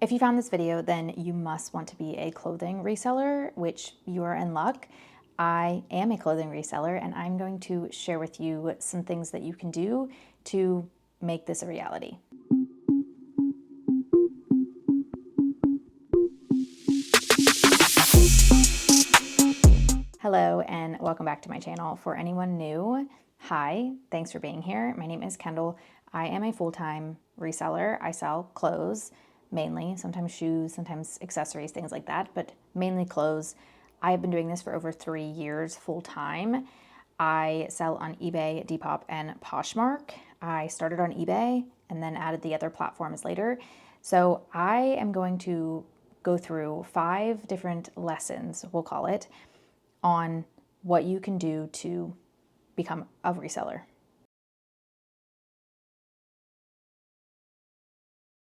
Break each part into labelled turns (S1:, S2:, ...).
S1: If you found this video, then you must want to be a clothing reseller, which you are in luck. I am a clothing reseller, and I'm going to share with you some things that you can do to make this a reality. Hello, and welcome back to my channel. For anyone new, hi, thanks for being here. My name is Kendall. I am a full-time reseller. I sell clothes, mainly, sometimes shoes, sometimes accessories, things like that, but mainly clothes. I have been doing this for over 3 years full-time. I sell on eBay, Depop, and Poshmark. I started on eBay and then added the other platforms later. So I am going to go through 5 different lessons, we'll call it, on what you can do to become a reseller.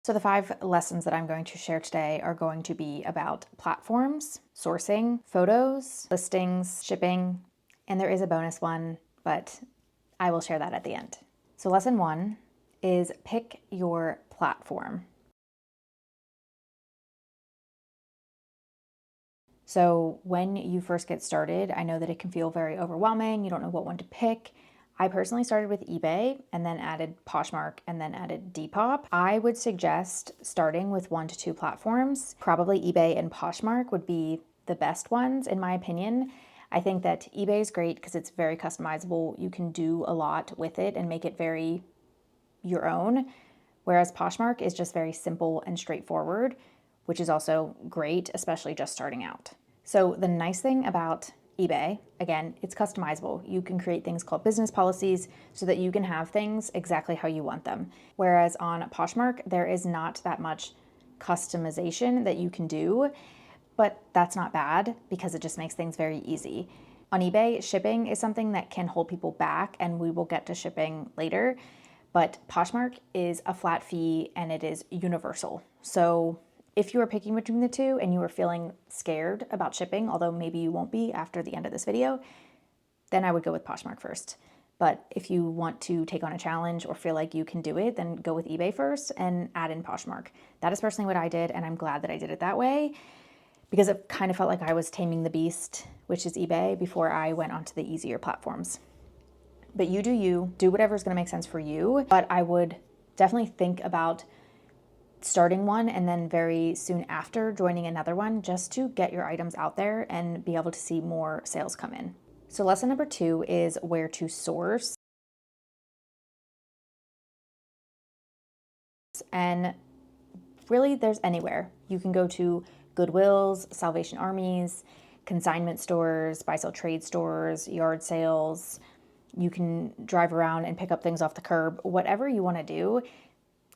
S1: So the 5 lessons that I'm going to share today are going to be about platforms, sourcing, photos, listings, shipping, and there is a bonus one, but I will share that at the end. So lesson 1 is pick your platform. So when you first get started, I know that it can feel very overwhelming. You don't know what one to pick. I personally started with eBay and then added Poshmark and then added Depop. I would suggest starting with 1 to 2 platforms. Probably eBay and Poshmark would be the best ones in my opinion. I think that eBay is great because it's very customizable. You can do a lot with it and make it very your own, whereas Poshmark is just very simple and straightforward, which is also great, especially just starting out. So the nice thing about eBay, again, it's customizable. You can create things called business policies so that you can have things exactly how you want them. Whereas on Poshmark, there is not that much customization that you can do, but that's not bad because it just makes things very easy. On eBay, shipping is something that can hold people back, and we will get to shipping later. But Poshmark is a flat fee and it is universal. So if you are picking between the two and you are feeling scared about shipping, although maybe you won't be after the end of this video, then I would go with Poshmark first. But if you want to take on a challenge or feel like you can do it, then go with eBay first and add in Poshmark. That is personally what I did, and I'm glad that I did it that way because it kind of felt like I was taming the beast, which is eBay, before I went onto the easier platforms. But you do whatever's going to make sense for you. But I would definitely think about starting one and then very soon after joining another one just to get your items out there and be able to see more sales come in. So lesson number 2 is where to source. And really there's anywhere. You can go to Goodwills, Salvation Armies, consignment stores, buy sell trade stores, yard sales. You can drive around and pick up things off the curb. Whatever you want to do,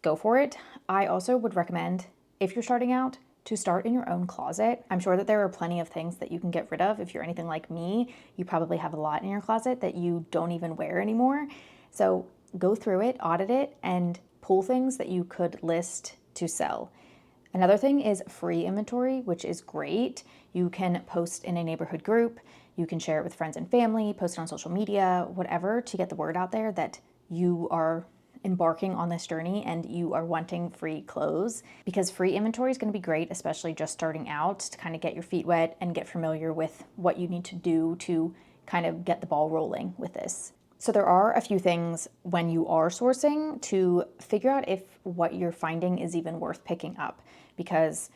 S1: go for it. I also would recommend, if you're starting out, to start in your own closet. I'm sure that there are plenty of things that you can get rid of. If you're anything like me, you probably have a lot in your closet that you don't even wear anymore. So go through it, audit it, and pull things that you could list to sell. Another thing is free inventory, which is great. You can post in a neighborhood group. You can share it with friends and family, post it on social media, whatever, to get the word out there that you are embarking on this journey and you are wanting free clothes, because free inventory is going to be great, especially just starting out, to kind of get your feet wet and get familiar with what you need to do to kind of get the ball rolling with this. So there are a few things when you are sourcing to figure out if what you're finding is even worth picking up, because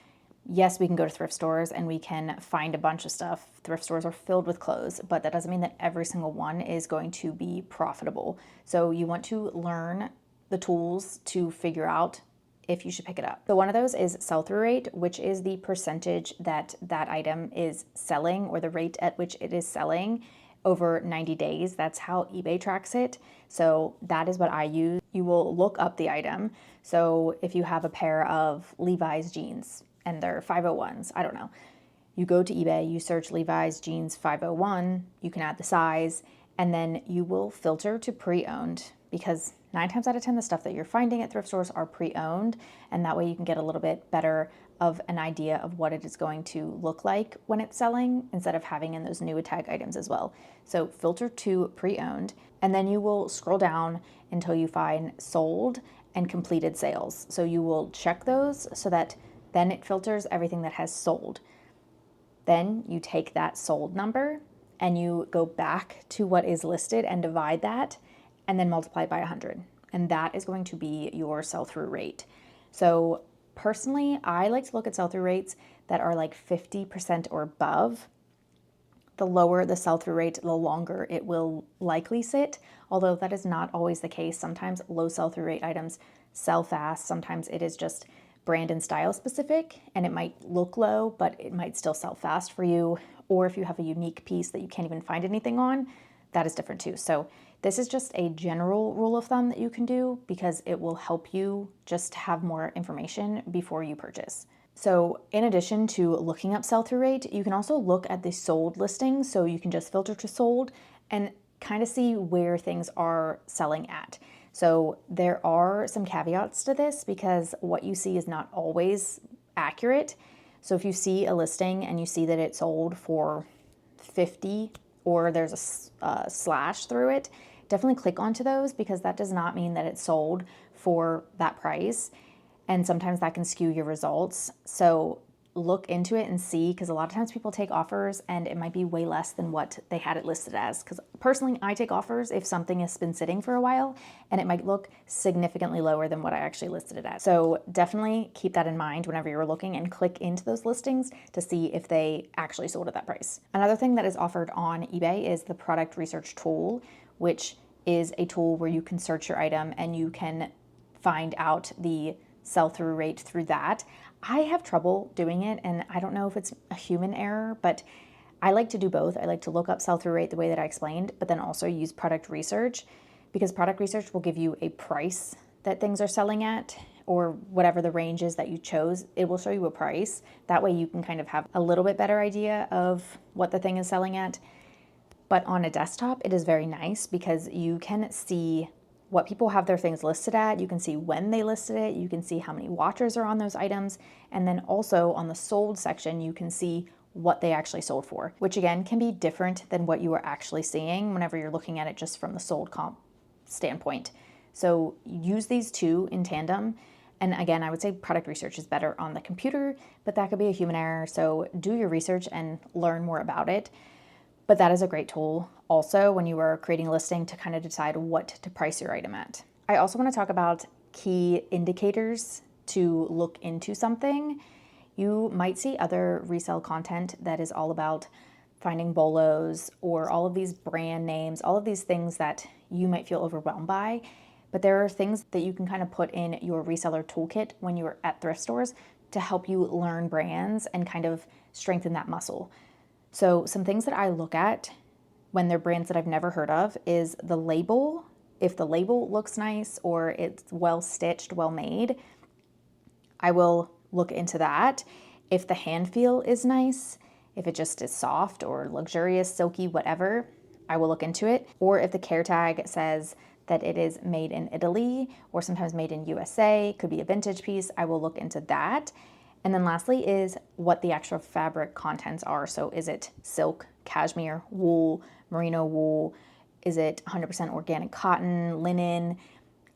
S1: yes, we can go to thrift stores and we can find a bunch of stuff. Thrift stores are filled with clothes, but that doesn't mean that every single one is going to be profitable. So you want to learn the tools to figure out if you should pick it up. So one of those is sell-through rate, which is the percentage that that item is selling, or the rate at which it is selling over 90 days. That's how eBay tracks it. So that is what I use. You will look up the item. So if you have a pair of Levi's jeans, and they're 501s, I don't know. You go to eBay, you search Levi's jeans 501, you can add the size, and then you will filter to pre-owned, because 9 times out of 10, the stuff that you're finding at thrift stores are pre-owned, and that way you can get a little bit better of an idea of what it is going to look like when it's selling, instead of having in those new tag items as well. So filter to pre-owned, and then you will scroll down until you find sold and completed sales. So you will check those so that Then it filters everything that has sold. Then you take that sold number and you go back to what is listed and divide that and then multiply it by 100. And that is going to be your sell-through rate. So personally, I like to look at sell-through rates that are like 50% or above. The lower the sell-through rate, the longer it will likely sit, although that is not always the case. Sometimes low sell-through rate items sell fast. Sometimes it is just brand and style specific, and it might look low, but it might still sell fast for you. Or if you have a unique piece that you can't even find anything on, that is different too. So this is just a general rule of thumb that you can do because it will help you just have more information before you purchase. So in addition to looking up sell-through rate, you can also look at the sold listings. So you can just filter to sold and kind of see where things are selling at. So there are some caveats to this because what you see is not always accurate. So if you see a listing and you see that it sold for 50 or there's a slash through it, definitely click onto those because that does not mean that it's sold for that price. And sometimes that can skew your results. So look into it and see, because a lot of times people take offers and it might be way less than what they had it listed as. Because personally, I take offers if something has been sitting for a while and it might look significantly lower than what I actually listed it as. So definitely keep that in mind whenever you're looking and click into those listings to see if they actually sold at that price. Another thing that is offered on eBay is the product research tool, which is a tool where you can search your item and you can find out the sell-through rate through that. I have trouble doing it, and I don't know if it's a human error, but I like to do both. I like to look up sell-through rate the way that I explained, but then also use product research, because product research will give you a price that things are selling at, or whatever the range is that you chose. It will show you a price. That way you can kind of have a little bit better idea of what the thing is selling at. But on a desktop, it is very nice because you can see what people have their things listed at. You can see when they listed it. You can see how many watchers are on those items. And then also on the sold section, you can see what they actually sold for, which again can be different than what you are actually seeing whenever you're looking at it just from the sold comp standpoint. So use these two in tandem. And again, I would say product research is better on the computer, but that could be a human error. So do your research and learn more about it. But that is a great tool also when you are creating a listing to kind of decide what to price your item at. I also want to talk about key indicators to look into something. You might see other resale content that is all about finding bolos or all of these brand names, all of these things that you might feel overwhelmed by. But there are things that you can kind of put in your reseller toolkit when you're at thrift stores to help you learn brands and kind of strengthen that muscle. So some things that I look at when they're brands that I've never heard of is the label. If the label looks nice or it's well stitched, well made, I will look into that. If the hand feel is nice, if it just is soft or luxurious, silky, whatever, I will look into it. Or if the care tag says that it is made in Italy or sometimes made in USA, could be a vintage piece, I will look into that. And then lastly is what the actual fabric contents are. So is it silk, cashmere, wool, merino wool? Is it 100% organic cotton, linen?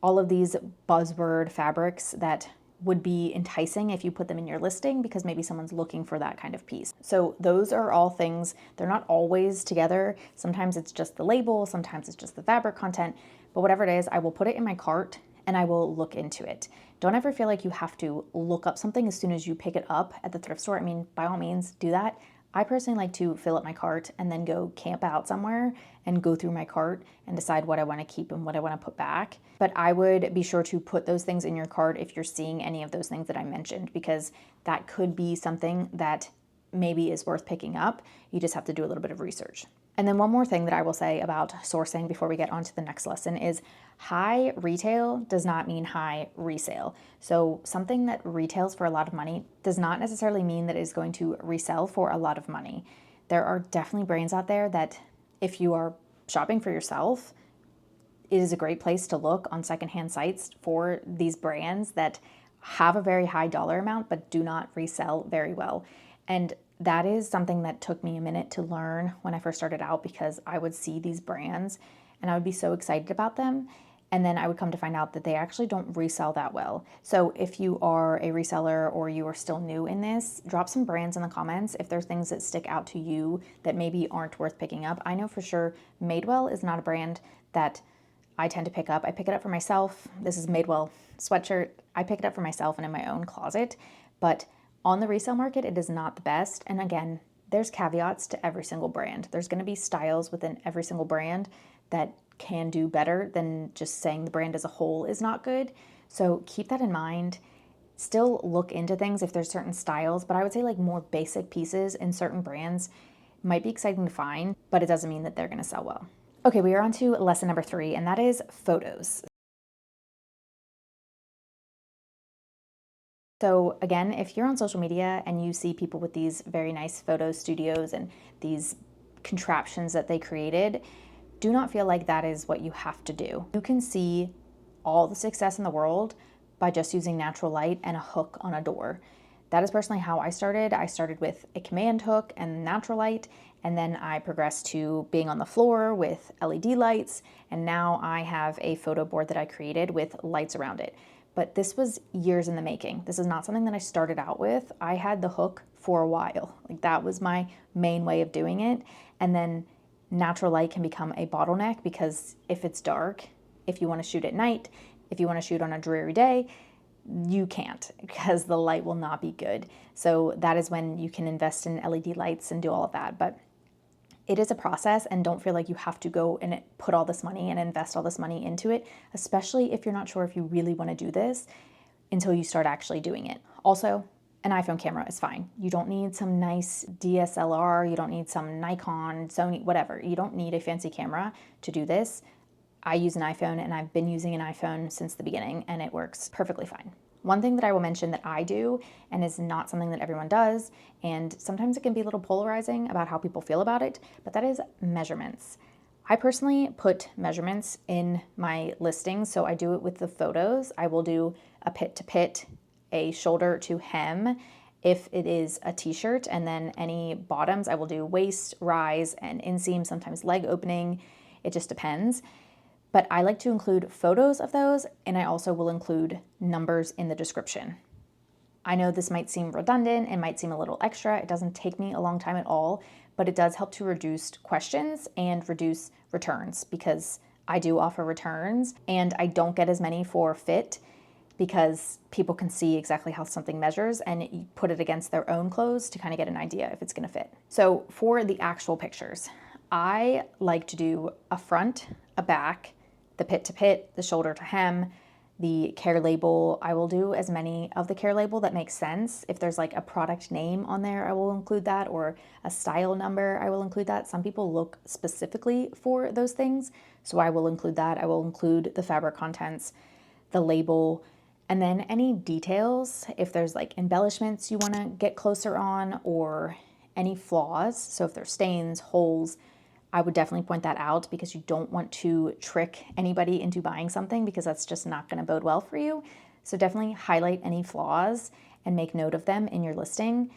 S1: All of these buzzword fabrics that would be enticing if you put them in your listing because maybe someone's looking for that kind of piece. So those are all things, they're not always together. Sometimes it's just the label, sometimes it's just the fabric content, but whatever it is, I will put it in my cart and I will look into it. Don't ever feel like you have to look up something as soon as you pick it up at the thrift store. I mean, by all means, do that. I personally like to fill up my cart and then go camp out somewhere and go through my cart and decide what I want to keep and what I want to put back. But I would be sure to put those things in your cart if you're seeing any of those things that I mentioned, because that could be something that maybe is worth picking up. You just have to do a little bit of research. And then one more thing that I will say about sourcing before we get on to the next lesson is high retail does not mean high resale. So something that retails for a lot of money does not necessarily mean that it is going to resell for a lot of money. There are definitely brands out there that if you are shopping for yourself, it is a great place to look on secondhand sites for these brands that have a very high dollar amount but do not resell very well. And that is something that took me a minute to learn when I first started out, because I would see these brands and I would be so excited about them. And then I would come to find out that they actually don't resell that well. So if you are a reseller or you are still new in this, drop some brands in the comments if there's things that stick out to you that maybe aren't worth picking up. I know for sure Madewell is not a brand that I tend to pick up. I pick it up for myself. This is Madewell sweatshirt. I pick it up for myself and in my own closet. But on the resale market, it is not the best. And again, there's caveats to every single brand. There's going to be styles within every single brand that can do better than just saying the brand as a whole is not good. So keep that in mind. Still look into things if there's certain styles, but I would say like more basic pieces in certain brands might be exciting to find, but it doesn't mean that they're going to sell well. Okay, we are on to lesson number 3, and that is photos. So again, if you're on social media and you see people with these very nice photo studios and these contraptions that they created, do not feel like that is what you have to do. You can see all the success in the world by just using natural light and a hook on a door. That is personally how I started. I started with a command hook and natural light, and then I progressed to being on the floor with LED lights, and now I have a photo board that I created with lights around it. But this was years in the making. This is not something that I started out with. I had the hook for a while. Like that was my main way of doing it. And then natural light can become a bottleneck because if it's dark, if you want to shoot at night, if you want to shoot on a dreary day, you can't because the light will not be good. So that is when you can invest in LED lights and do all of that. But it is a process, and don't feel like you have to go and put all this money and invest all this money into it, especially if you're not sure if you really want to do this until you start actually doing it. Also, an iPhone camera is fine. You don't need some nice DSLR, you don't need some Nikon, Sony, whatever. You don't need a fancy camera to do this. I use an iPhone, and I've been using an iPhone since the beginning, and it works perfectly fine. One thing that I will mention that I do, and is not something that everyone does, and sometimes it can be a little polarizing about how people feel about it, but that is measurements. I personally put measurements in my listings, so I do it with the photos. I will do a pit to pit, a shoulder to hem, if it is a t-shirt, and then any bottoms, I will do waist, rise, and inseam, sometimes leg opening. It just depends. But I like to include photos of those, and I also will include numbers in the description. I know this might seem redundant, it might seem a little extra, it doesn't take me a long time at all, but it does help to reduce questions and reduce returns because I do offer returns, and I don't get as many for fit because people can see exactly how something measures and you put it against their own clothes to kind of get an idea if it's going to fit. So for the actual pictures, I like to do a front, a back, the pit to pit, the shoulder to hem, the care label. I will do as many of the care label that makes sense. If there's like a product name on there, I will include that, or a style number, I will include that. Some people look specifically for those things, so I will include that. I will include the fabric contents, the label, and then any details. If there's like embellishments you want to get closer on, or any flaws, so if there's stains, holes, I would definitely point that out because you don't want to trick anybody into buying something because that's just not going to bode well for you. So definitely highlight any flaws and make note of them in your listing.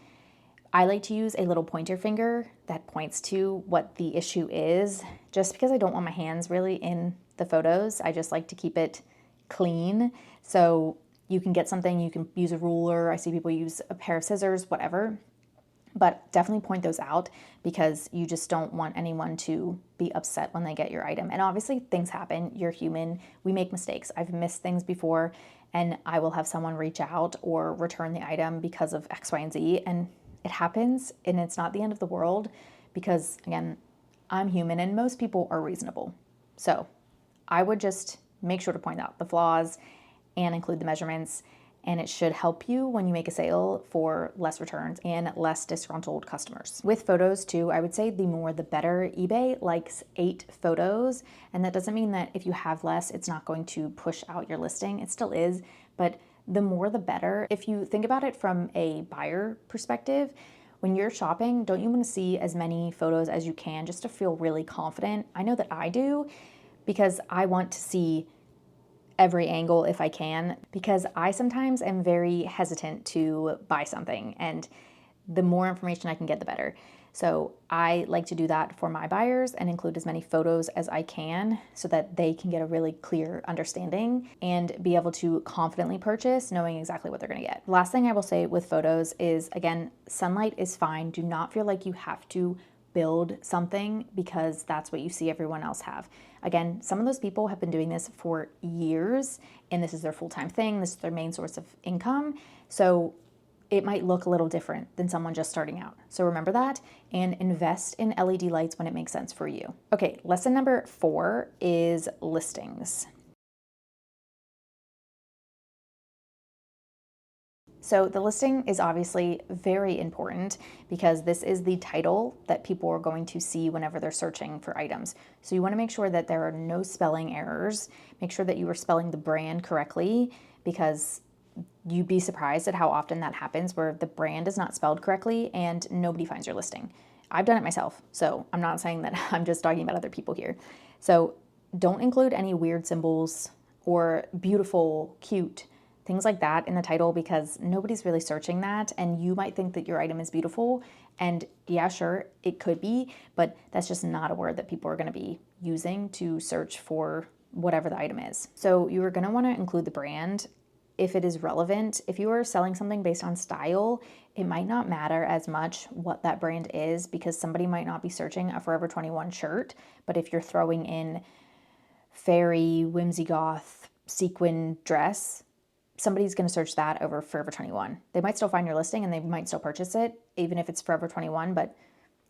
S1: I like to use a little pointer finger that points to what the issue is, just because I don't want my hands really in the photos. I just like to keep it clean. So you can get something, you can use a ruler. I see people use a pair of scissors, whatever. But definitely point those out because you just don't want anyone to be upset when they get your item. And obviously things happen, you're human, we make mistakes. I've missed things before, and I will have someone reach out or return the item because of X, Y, and Z, and it happens, and it's not the end of the world because, again, I'm human and most people are reasonable. So I would just make sure to point out the flaws and include the measurements, and it should help you when you make a sale for less returns and less disgruntled customers. With photos too, I would say the more the better. eBay likes 8 photos, and that doesn't mean that if you have less, it's not going to push out your listing. It still is, but the more the better. If you think about it from a buyer perspective, when you're shopping, don't you want to see as many photos as you can just to feel really confident? I know that I do because I want to see every angle if I can, because I sometimes am very hesitant to buy something, and the more information I can get, the better. So I like to do that for my buyers and include as many photos as I can so that they can get a really clear understanding and be able to confidently purchase knowing exactly what they're going to get. Last thing I will say with photos is, again, sunlight is fine. Do not feel like you have to build something because that's what you see everyone else have. Again, some of those people have been doing this for years and this is their full-time thing. This is their main source of income. So it might look a little different than someone just starting out. So remember that and invest in LED lights when it makes sense for you. Okay, lesson number 4 is listings. So the listing is obviously very important because this is the title that people are going to see whenever they're searching for items. So you want to make sure that there are no spelling errors. Make sure that you are spelling the brand correctly because you'd be surprised at how often that happens where the brand is not spelled correctly and nobody finds your listing. I've done it myself, so I'm not saying that I'm just talking about other people here. So don't include any weird symbols or beautiful, cute, things like that in the title because nobody's really searching that and you might think that your item is beautiful and yeah, sure, it could be, but that's just not a word that people are going to be using to search for whatever the item is. So you are going to want to include the brand if it is relevant. If you are selling something based on style, it might not matter as much what that brand is because somebody might not be searching a Forever 21 shirt, but if you're throwing in fairy, whimsy goth, sequin dress, somebody's going to search that over Forever 21. They might still find your listing and they might still purchase it, even if it's Forever 21, but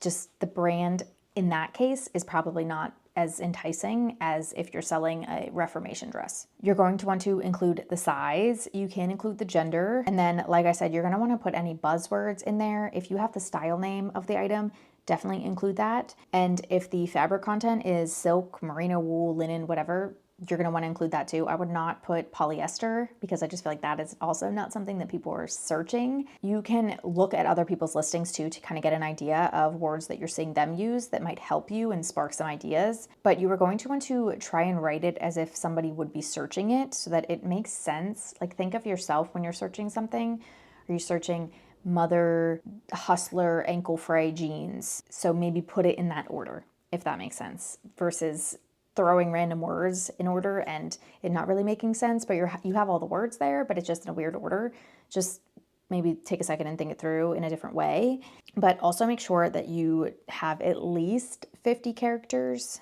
S1: just the brand in that case is probably not as enticing as if you're selling a Reformation dress. You're going to want to include the size. You can include the gender. And then, like I said, you're going to want to put any buzzwords in there. If you have the style name of the item, definitely include that. And if the fabric content is silk, merino wool, linen, whatever, you're going to want to include that too. I would not put polyester because I just feel like that is also not something that people are searching. You can look at other people's listings too to kind of get an idea of words that you're seeing them use that might help you and spark some ideas. But you are going to want to try and write it as if somebody would be searching it so that it makes sense. Like think of yourself when you're searching something. Are you searching mother hustler ankle fray jeans? So maybe put it in that order, if that makes sense, versus throwing random words in order and it not really making sense, but you have all the words there, but it's just in a weird order. Just maybe take a second and think it through in a different way. But also make sure that you have at least 50 characters.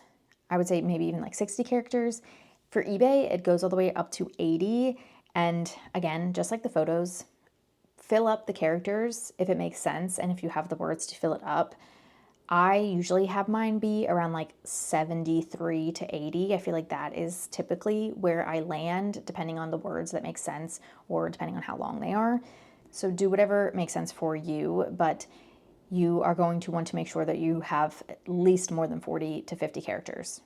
S1: I would say maybe even like 60 characters. For eBay, it goes all the way up to 80. And again, just like the photos, fill up the characters if it makes sense and if you have the words to fill it up. I usually have mine be around like 73 to 80. I feel like that is typically where I land, depending on the words that make sense or depending on how long they are. So do whatever makes sense for you, but you are going to want to make sure that you have at least more than 40 to 50 characters.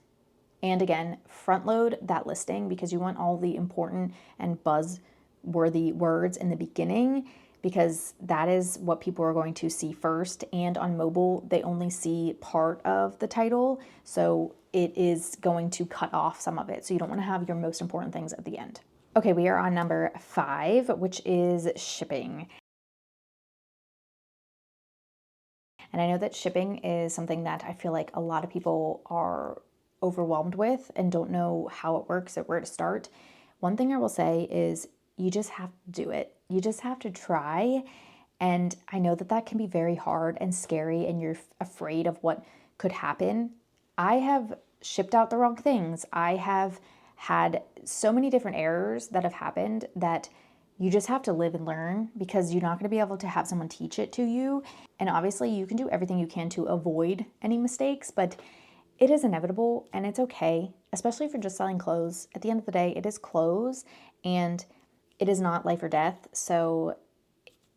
S1: And again, front load that listing because you want all the important and buzz-worthy words in the beginning because that is what people are going to see first. And on mobile, they only see part of the title. So it is going to cut off some of it. So you don't want to have your most important things at the end. Okay, we are on number 5, which is shipping. And I know that shipping is something that I feel like a lot of people are overwhelmed with and don't know how it works or where to start. One thing I will say is you just have to do it. You just have to try. And I know that that can be very hard and scary and you're afraid of what could happen. I have shipped out the wrong things. I have had so many different errors that have happened that you just have to live and learn because you're not going to be able to have someone teach it to you. And obviously you can do everything you can to avoid any mistakes, but it is inevitable and it's okay, especially if you're just selling clothes. At the end of the day, it is clothes and it is not life or death. So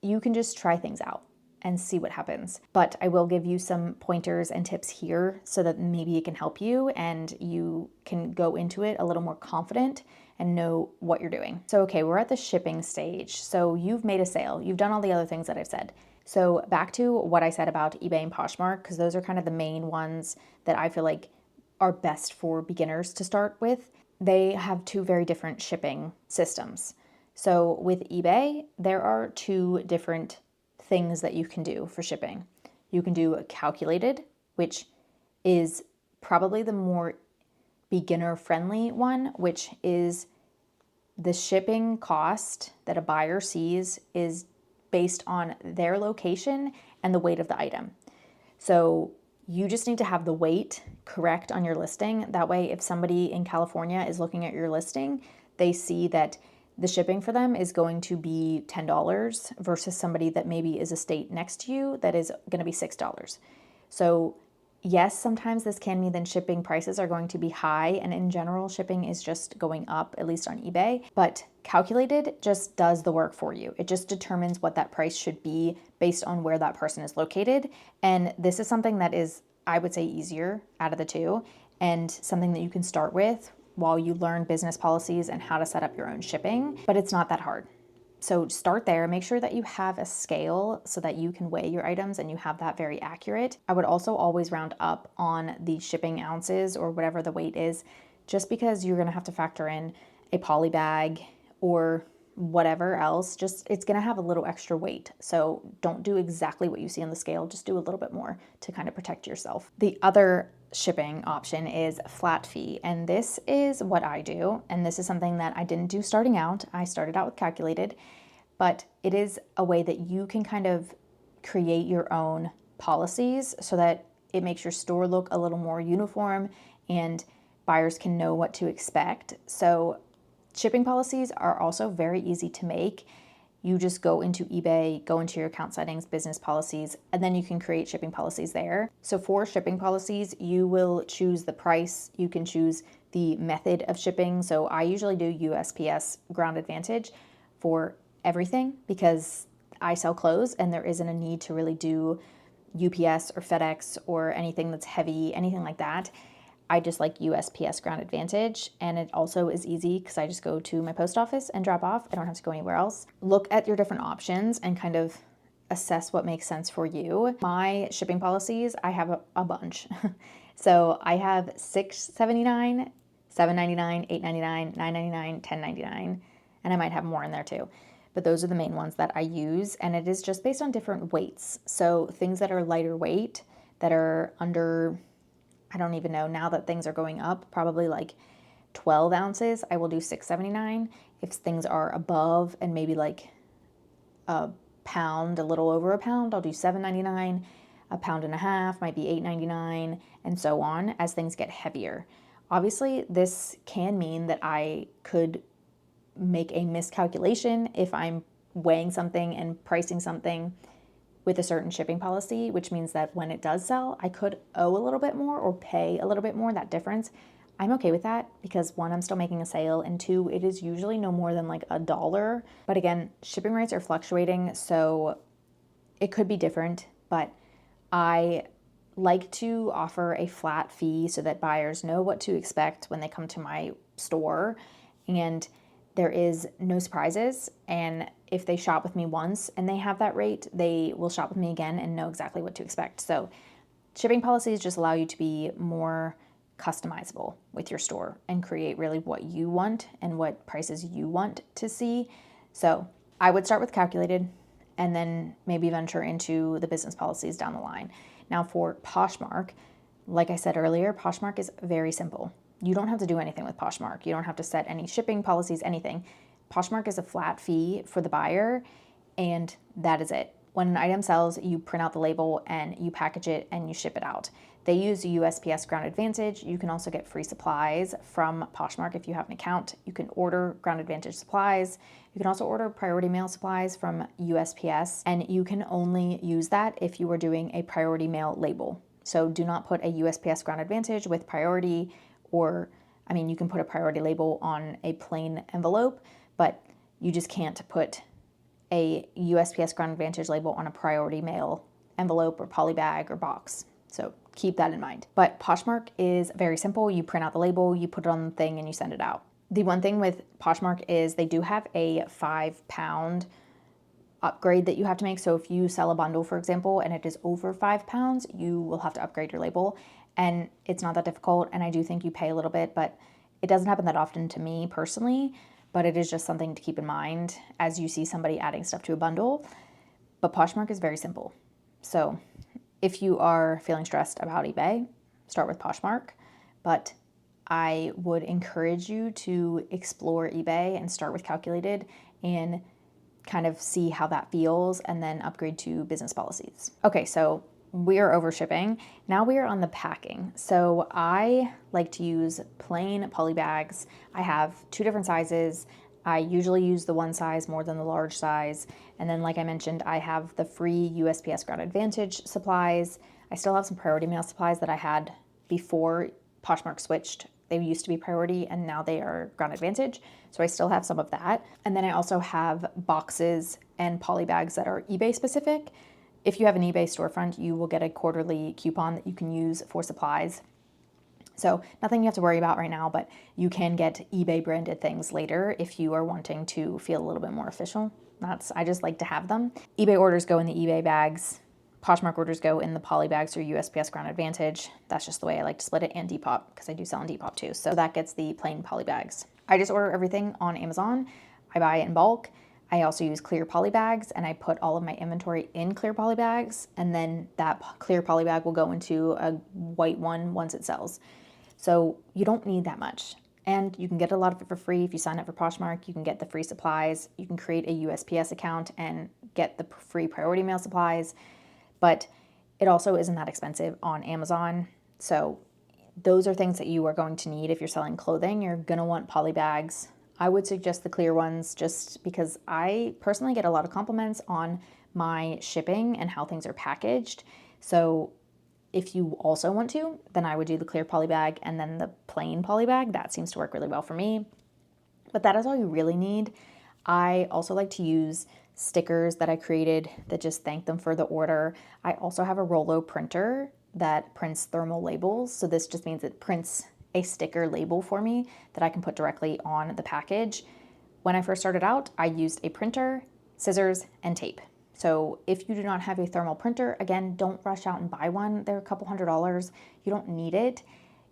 S1: you can just try things out and see what happens. But I will give you some pointers and tips here so that maybe it can help you and you can go into it a little more confident and know what you're doing. So, okay, we're at the shipping stage. So you've made a sale. You've done all the other things that I've said. So back to what I said about eBay and Poshmark, because those are kind of the main ones that I feel like are best for beginners to start with. They have 2 very different shipping systems. So with eBay, there are 2 different things that you can do for shipping. You can do a calculated, which is probably the more beginner friendly one, which is the shipping cost that a buyer sees is based on their location and the weight of the item. So you just need to have the weight correct on your listing. That way, if somebody in California is looking at your listing, they see that the shipping for them is going to be $10 versus somebody that maybe is a state next to you that is going to be $6. So yes, sometimes this can mean that shipping prices are going to be high, and in general, shipping is just going up, at least on eBay. But calculated just does the work for you. It just determines what that price should be based on where that person is located. And this is something that is, I would say, easier out of the two, and something that you can start with while you learn business policies and how to set up your own shipping. But it's not that hard. So start there, make sure that you have a scale so that you can weigh your items and you have that very accurate. I would also always round up on the shipping ounces or whatever the weight is, just because you're gonna have to factor in a poly bag or whatever else, just it's gonna have a little extra weight. So don't do exactly what you see on the scale, just do a little bit more to kind of protect yourself. The other shipping option is flat fee, and this is what I do, and this is something that I didn't do starting out. I started out with calculated, but it is a way that you can kind of create your own policies so that it makes your store look a little more uniform and buyers can know what to expect. So shipping policies are also very easy to make. You just go into eBay, go into your account settings, business policies, and then you can create shipping policies there. So for shipping policies, you will choose the price, you can choose the method of shipping. So I usually do USPS Ground Advantage for everything because I sell clothes and there isn't a need to really do UPS or FedEx or anything that's heavy, anything like that. I just like USPS Ground Advantage, and it also is easy because I just go to my post office and drop off. I don't have to go anywhere else. Look at your different options and kind of assess what makes sense for you. My shipping policies, I have a bunch. So I have $6.79, $7.99, $8.99, $9.99, $10.99, and I might have more in there too. But those are the main ones that I use, and it is just based on different weights. So things that are lighter weight, that are under, I don't even know, now that things are going up, probably like 12 ounces, I will do $6.79. If things are above and maybe like a pound, a little over a pound, I'll do $7.99. A pound and a half might be $8.99, and so on as things get heavier. Obviously, this can mean that I could make a miscalculation if I'm weighing something and pricing something with a certain shipping policy, which means that when it does sell, I could owe a little bit more or pay a little bit more, that difference. I'm okay with that because one, I'm still making a sale, and two, it is usually no more than like $1. But again, shipping rates are fluctuating, so it could be different, but I like to offer a flat fee so that buyers know what to expect when they come to my store, and there is no surprises. And if they shop with me once and they have that rate, they will shop with me again and know exactly what to expect. So shipping policies just allow you to be more customizable with your store and create really what you want and what prices you want to see. So I would start with calculated and then maybe venture into the business policies down the line. Now for Poshmark, like I said earlier, Poshmark is very simple. You don't have to do anything with Poshmark. You don't have to set any shipping policies, anything. Poshmark is a flat fee for the buyer, and that is it. When an item sells, you print out the label and you package it and you ship it out. They use USPS Ground Advantage. You can also get free supplies from Poshmark if you have an account. You can order Ground Advantage supplies. You can also order priority mail supplies from USPS, and you can only use that if you are doing a priority mail label. So do not put a USPS Ground Advantage with priority, or, I mean, you can put a priority label on a plain envelope, but you just can't put a USPS Ground Advantage label on a priority mail envelope or poly bag or box. So keep that in mind. But Poshmark is very simple. You print out the label, you put it on the thing, and you send it out. The one thing with Poshmark is they do have a 5-pound upgrade that you have to make. So if you sell a bundle, for example, and it is over 5 pounds, you will have to upgrade your label. And it's not that difficult, and I do think you pay a little bit, but it doesn't happen that often to me personally, but it is just something to keep in mind as you see somebody adding stuff to a bundle. But Poshmark is very simple. So If you are feeling stressed about eBay, start with Poshmark, but I would encourage you to explore eBay and start with calculated and kind of see how that feels and then upgrade to business policies. Okay, so we are over shipping. Now we are on the packing. So I like to use plain poly bags. I have 2 different sizes. I usually use the one size more than the large size. And then, like I mentioned, I have the free USPS Ground Advantage supplies. I still have some Priority Mail supplies that I had before Poshmark switched. They used to be Priority and now they are Ground Advantage. So I still have some of that. And then I also have boxes and poly bags that are eBay specific. If you have an eBay storefront, you will get a quarterly coupon that you can use for supplies. So nothing you have to worry about right now, but you can get eBay branded things later if you are wanting to feel a little bit more official. I just like to have them. eBay orders go in the eBay bags. Poshmark orders go in the poly bags or USPS Ground Advantage. That's just the way I like to split it, and Depop, because I do sell on Depop too. So that gets the plain poly bags. I just order everything on Amazon. I buy it in bulk. I also use clear poly bags, and I put all of my inventory in clear poly bags, and then that clear poly bag will go into a white one once it sells. So you don't need that much. And you can get a lot of it for free if you sign up for Poshmark. You can get the free supplies. You can create a USPS account and get the free Priority Mail supplies. But it also isn't that expensive on Amazon. So those are things that you are going to need if you're selling clothing. You're going to want poly bags. I would suggest the clear ones just because I personally get a lot of compliments on my shipping and how things are packaged. So if you also want to, then I would do the clear poly bag and then the plain poly bag. That seems to work really well for me. But that is all you really need. I also like to use stickers that I created that just thank them for the order. I also have a Rollo printer that prints thermal labels. So this just means it prints a sticker label for me that I can put directly on the package. When I first started out, I used a printer, scissors, and tape. So if you do not have a thermal printer, again, don't rush out and buy one. They're a couple $100s. You don't need it.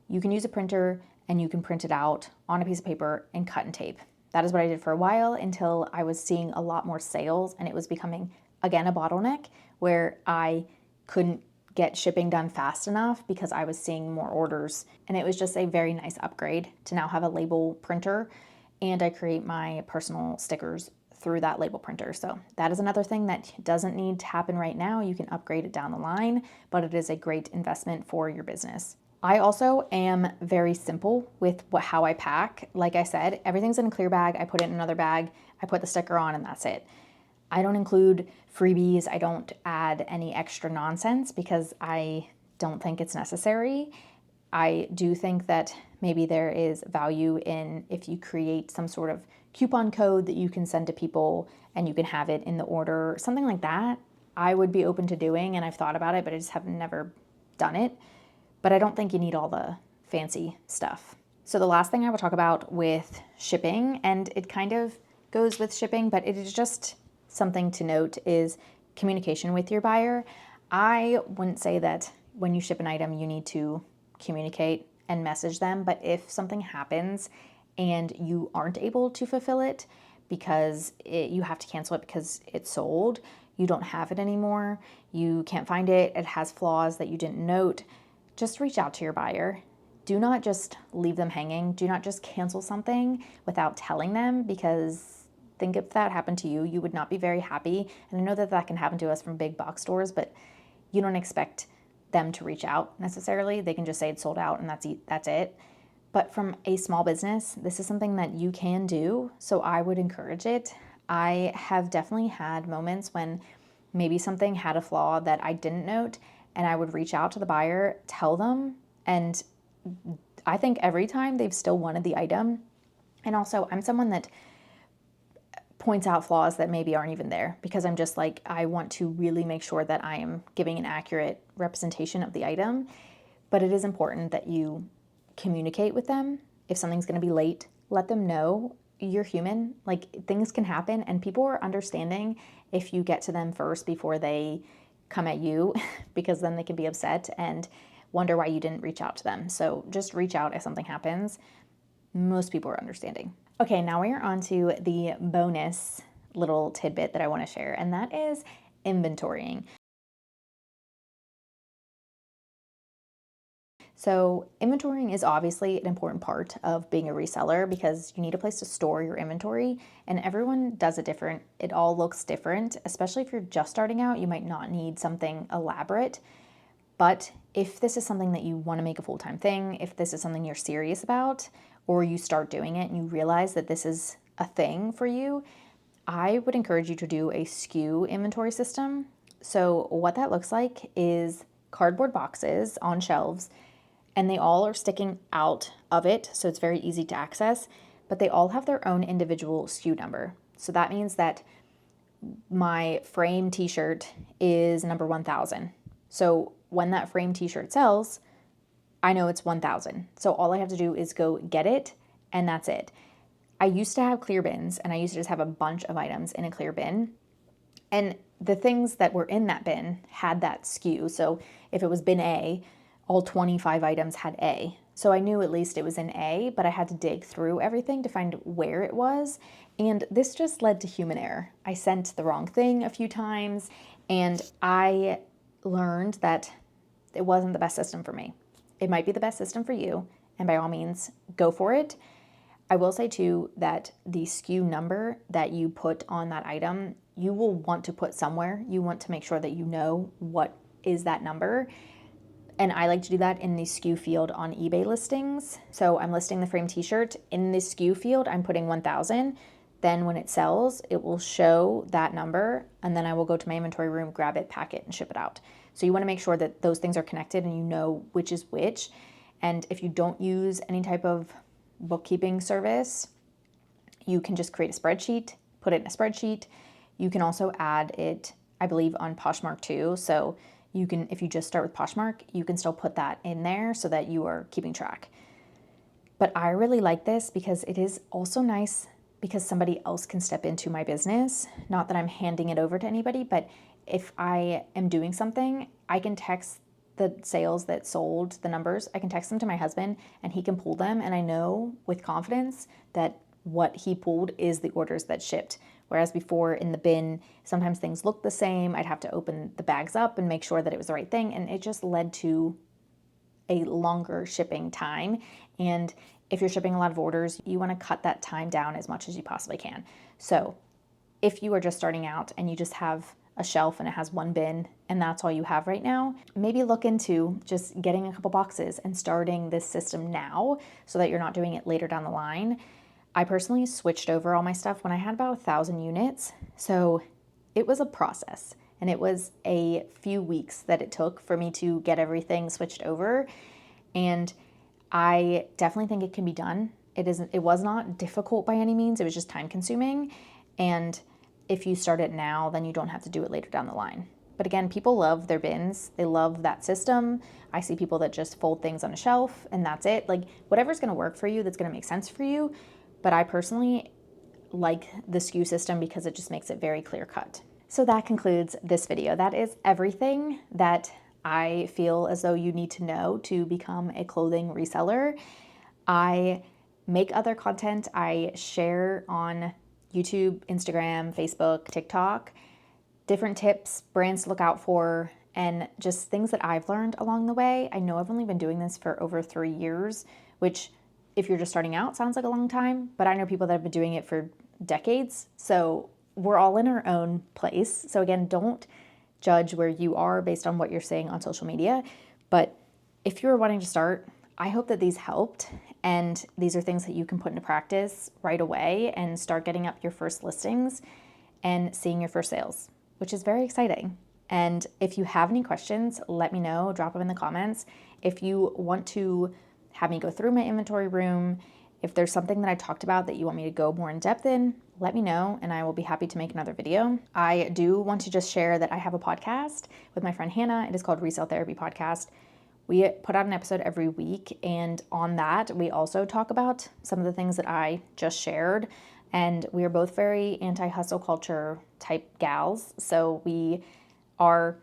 S1: You can use a printer and you can print it out on a piece of paper and cut and tape. That is what I did for a while until I was seeing a lot more sales and it was becoming, again, a bottleneck where I couldn't get shipping done fast enough because I was seeing more orders. And it was just a very nice upgrade to now have a label printer, and I create my personal stickers through that label printer. So that is another thing that doesn't need to happen right now. You can upgrade it down the line, but it is a great investment for your business. I also am very simple with how I pack. Like I said, everything's in a clear bag. I put it in another bag. I put the sticker on and that's it. I don't include freebies. I don't add any extra nonsense because I don't think it's necessary. I do think that maybe there is value in if you create some sort of coupon code that you can send to people and you can have it in the order, something like that. I would be open to doing, and I've thought about it, but I just have never done it. But I don't think you need all the fancy stuff. So the last thing I will talk about with shipping, and it kind of goes with shipping, but it is just something to note, is communication with your buyer. I wouldn't say that when you ship an item, you need to communicate and message them, but if something happens and you aren't able to fulfill it because you have to cancel it because it's sold, you don't have it anymore, you can't find it, it has flaws that you didn't note, just reach out to your buyer. Do not just leave them hanging. Do not just cancel something without telling them, because think if that happened to you, you would not be very happy. And I know that that can happen to us from big box stores, but you don't expect them to reach out necessarily. They can just say it's sold out and that's it. But from a small business, this is something that you can do, so I would encourage it. I have definitely had moments when maybe something had a flaw that I didn't note, and I would reach out to the buyer, tell them, and I think every time they've still wanted the item. And also, I'm someone that points out flaws that maybe aren't even there, because I'm just like, I want to really make sure that I am giving an accurate representation of the item. But it is important that you communicate with them. If something's going to be late, let them know. You're human. Like, things can happen, and people are understanding if you get to them first before they come at you, because then they can be upset and wonder why you didn't reach out to them. So just reach out if something happens. Most people are understanding. Okay, now we are on to the bonus little tidbit that I want to share, and that is inventorying. So inventorying is obviously an important part of being a reseller because you need a place to store your inventory, and everyone does it different. It all looks different, especially if you're just starting out. You might not need something elaborate, but if this is something that you want to make a full-time thing, if this is something you're serious about, or you start doing it and you realize that this is a thing for you, I would encourage you to do a SKU inventory system. So what that looks like is cardboard boxes on shelves, and they all are sticking out of it, so it's very easy to access, but they all have their own individual SKU number. So that means that my frame t-shirt is number 1000. So when that frame t-shirt sells, I know it's 1000. So all I have to do is go get it, and that's it. I used to have clear bins, and I used to just have a bunch of items in a clear bin. And the things that were in that bin had that SKU. So if it was bin A, all 25 items had A. So I knew at least it was in A, but I had to dig through everything to find where it was. And this just led to human error. I sent the wrong thing a few times, and I learned that it wasn't the best system for me. It might be the best system for you, and by all means, go for it. I will say too that the SKU number that you put on that item, you will want to put somewhere. You want to make sure that you know what is that number. And I like to do that in the SKU field on eBay listings. So I'm listing the frame t-shirt. In the SKU field, I'm putting 1000. Then when it sells, it will show that number. And then I will go to my inventory room, grab it, pack it, and ship it out. So you want to make sure that those things are connected and you know which is which. And if you don't use any type of bookkeeping service, you can just create a spreadsheet, put it in a spreadsheet. You can also add it, I believe, on Poshmark too. So you can, if you just start with Poshmark, you can still put that in there so that you are keeping track. But I really like this because it is also nice because somebody else can step into my business. Not that I'm handing it over to anybody, but if I am doing something, I can text the sales that sold, the numbers, I can text them to my husband and he can pull them. And I know with confidence that what he pulled is the orders that shipped. Whereas before in the bin, sometimes things looked the same. I'd have to open the bags up and make sure that it was the right thing. And it just led to a longer shipping time. And if you're shipping a lot of orders, you want to cut that time down as much as you possibly can. So if you are just starting out and you just have a shelf and it has one bin and that's all you have right now, maybe look into just getting a couple boxes and starting this system now so that you're not doing it later down the line. I personally switched over all my stuff when I had about 1,000 units. So it was a process and it was a few weeks that it took for me to get everything switched over. And I definitely think it can be done. It was not difficult by any means. It was just time consuming. And if you start it now, then you don't have to do it later down the line. But again, people love their bins. They love that system. I see people that just fold things on a shelf and that's it. Like whatever's going to work for you, that's going to make sense for you. But I personally like the SKU system because it just makes it very clear cut. So that concludes this video. That is everything that I feel as though you need to know to become a clothing reseller. I make other content. I share on YouTube, Instagram, Facebook, TikTok, different tips, brands to look out for, and just things that I've learned along the way. I know I've only been doing this for over 3 years, which if you're just starting out sounds like a long time, but I know people that have been doing it for decades. So we're all in our own place. So again, don't judge where you are based on what you're saying on social media. But if you're wanting to start, I hope that these helped. And these are things that you can put into practice right away and start getting up your first listings and seeing your first sales, which is very exciting. And if you have any questions, let me know, drop them in the comments. If you want to have me go through my inventory room, if there's something that I talked about that you want me to go more in depth in, let me know and I will be happy to make another video. I do want to just share that I have a podcast with my friend Hannah. It is called Resale Therapy Podcast. We put out an episode every week, and on that, we also talk about some of the things that I just shared. And we are both very anti-hustle culture type gals, so we are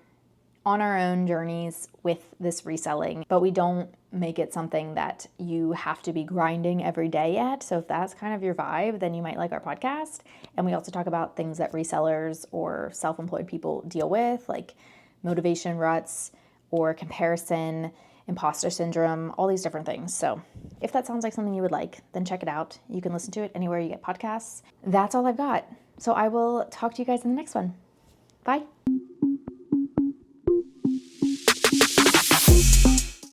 S1: on our own journeys with this reselling, but we don't make it something that you have to be grinding every day at. So if that's kind of your vibe, then you might like our podcast. And we also talk about things that resellers or self-employed people deal with, like motivation ruts or comparison imposter syndrome, all these different things. So if that sounds like something you would like, then check it out. You can listen to it anywhere you get podcasts. That's all I've got. So I will talk to you guys in the next one. Bye.